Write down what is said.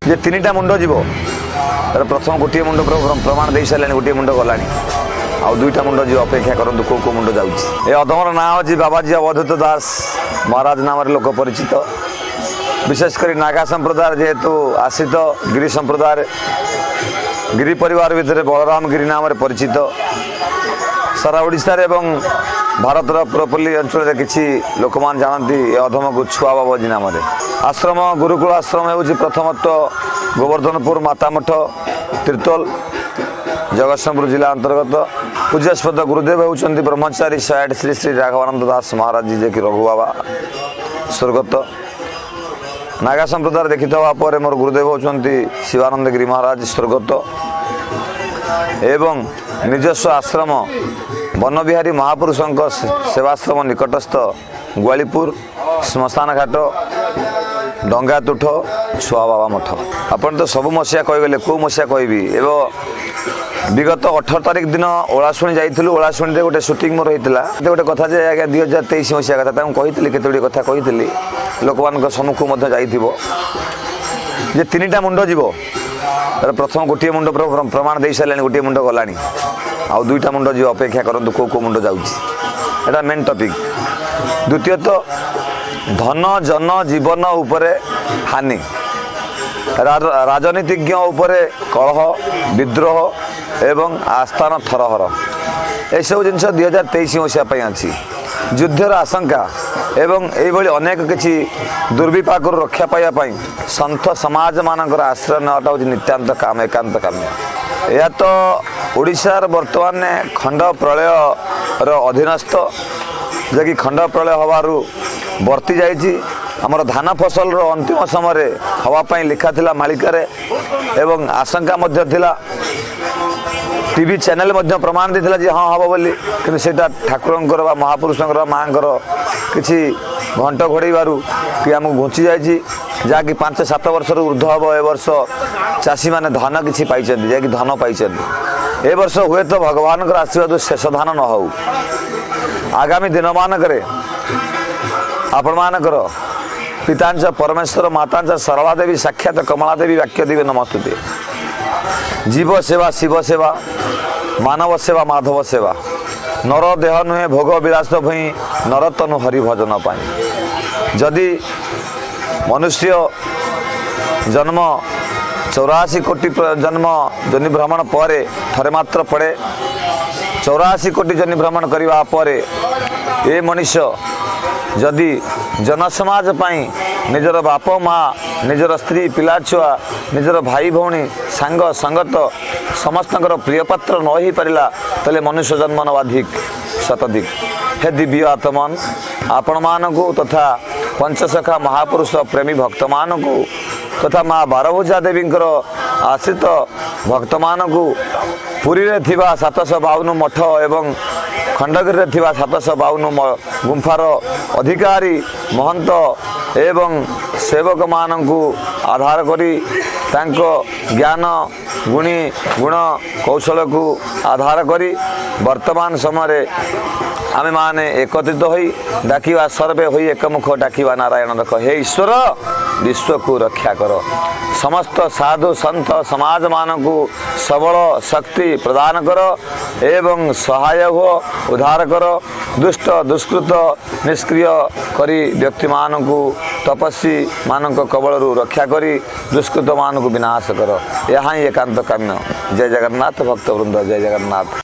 जे तीन मुंड जीव प्रथम गोटे मुंड प्रमाण दे सारे गोटे मुंड गला आउ दुईटा मुंड जीव अपेक्षा करूँ कौ मुंड जाऊँगी अधमर ना अच्छी बाबाजी अवधूत दास महाराज नाम लोक परिचित विशेषकर नागा संप्रदाय जेहेतु आश्रित गिरी संप्रदाय गिरी परिवार भितर बलराम गिरी नाम परिचित सारा ओडिशा एवं भारतर पुरपल्ली अंचल किसी लोक मान जानती अधम को छुआ बाबाजी नाम आश्रम गुरुकुल आश्रम हूँ प्रथमत गोवर्धनपुर मातामठ तीर्तोल जगतसिंहपुर जिला अंतर्गत पूज्यास्पद गुरुदेव होती ब्रह्मचारी 108 श्री श्री राघवानंद दास महाराज जी जे कि रघु बाबा स्वर्गत नागा संप्रदाय देखी पर मोर गुरुदेव होती शिवानंद गिरी महाराज स्वर्गत एवं निजस्व आश्रम वन बिहारी महापुरुषों सेवाश्रम निकटस्थ ग्वालीपुर श्मशान घाट डंगा तुठ छुआ बाबा मठ आपन तो सब मसीहा कहगले कौ मसीहा कहबी एवं विगत 18 तारिख दिन ओलाशुणी जाइलु ओलाशुणी गोटे सुटिंग मोर होता गोटे कथा जे आज्ञा 2023 मसीहा कथा कही केतोड़ी कथा कही लोक मान सम्मुख जे तीन मुंड जीव प्रथम गोटे मुंड प्रमाण दे सारे गोटे मुंड गला आउ दुईटा मुंड जीव अपेक्षा करूँ कौ मुंड जाऊँगी एटा मेन टॉपिक द्वितीयत धन जन जीवन उपरे हानि राजनीतिज्ञ उपरे कलह विद्रोह एवं आस्थान थरहर यह जिनस 2023 मसीहा अच्छी युद्धर आशंका एवं यही अनेक किसी दुर्विपाक रक्षा पाइबापी सन्थ समाज मानकर आश्रय नाटा हूँ नित्यांत काम एकांत काम यह तो ओडिशार वर्तमान खंड प्रलय अधीनस्थ जि खंड प्रलय हबारू वर्ती जाइए आमर धान फसल अंतिम समय हवापाई लिखा थिला मालिकार एवं आशंका मध्य थिला टीवी चैनल मध्य प्रमाण देथिला जे हाँ हम बोली कि सेटा ठाकुरंकर बा महापुरुषंकर मांकर किसी घंट घोड़ारू कि आमको घुंची जाइए जहाँकि 5-7 वर्ष ऊर्ध्व हम ए वर्ष चाषी मैंने धान किसी पाई जहाँकि धन पाई ए वर्ष हुए तो भगवान आशीर्वाद शेष धान न हो आगामी दिन मानक आपण मानकर पितांच परमेश्वर मातांच सरला देवी साक्षात कमला देवी वाक्य देवी नमस्तुते जीव सेवा शिव सेवा मानव सेवा माधव सेवा नर देह नुहे भोग विलास भई नर तनु हरि भजन पाई जदि मनुष्य जन्म 84 कोटी जन्म जनि भ्रमण पर थरे मात्र पड़े 84 कोटी जनि भ्रमण करने पर ए मनुष्य जदि जनसमाज पाई निजर बाप माँ निजर स्त्री पिला छुआ निजर भाई भौणी सांग संगत समस्त प्रिय पात्र न हो पारा तेल मनुष्य जन्म नवाधिक शताधिक हे दिव्य आत्मन आपण मानू तथा पंचसखा महापुरुष प्रेमी भक्त मानू तथा माँ बारभुजा देवी आश्रित भक्त मानू पुरी रे थिबा 752 मठ एवं खंडगिरी थिबा 752 गुंफार अधिकारी महंत एवं सेवक मानू आधार करी तांको ज्ञान गुणी गुण कौशल को आधार करी वर्तमान समय आमे माने एकत्रित होई डाकिवा सर्वे होई एकमुख डाकिवा नारायण रख हे ईश्वर विश्व को रक्षा कर समस्त साधु संत समाज मानकु सबल शक्ति प्रदान कर एवं सहाय हो उद्धार कर दुष्ट दुष्कृत निष्क्रिय करी व्यक्ति मानकु तपस्वी मानक कबलरू रक्षा करी दुष्कृत मानकु विनाश कर यहाँ ही एकांत काम्य जय जगन्नाथ भक्त वृंद जय जगन्नाथ।